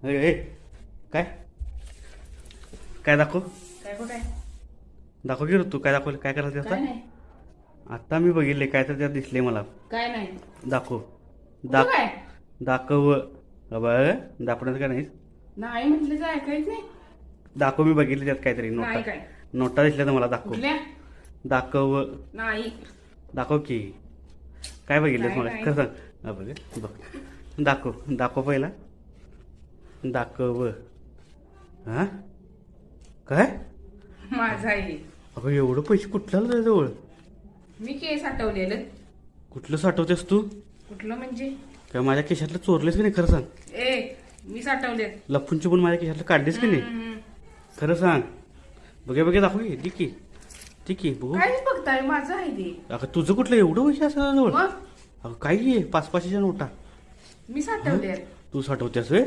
ए काय काय दाखव काय कुठे दाखव की रे तू काय दाखवलं काय करायचं काय आता नाही आता मी बघितले काय तर त्यात दिसले मला काय नाही दाखव कुठं काय दाखव बघ दाखवण्याचं काय नाही नाही म्हटलं तर ऐकायच नाही दाखव मी बघितले त्यात काहीतरी नाही नोटा काय नोटा दिसल्या तर मला दाखव कुठल्या दाखव नाही दाखव की काय बघितलंस नाही, मला नाही. खरं सांग हा बघ बघ दाखव दाखव पहिला दाखव हा काय माझा आहे अगं एवढं पैसे कुठलं आलं जवळ मी केस हटवलेलं कुठलं साठवतेस तू कुठलं म्हणजे काय माझ्या खिशातलं चोरलेस की नाही खरं सांग ए मी साठवलेत लपून पण माझ्या खिशातलं काढलेस की नाही खरं सांग बघे दाखव की ठीक आहे बघू काय बघताय माझं आहे ते अगं तुझं कुठलं एवढं पैसे असं जवळ मग अगं काही आहे 500-500च्या नोटा मी साठवले तू साठवतेस वे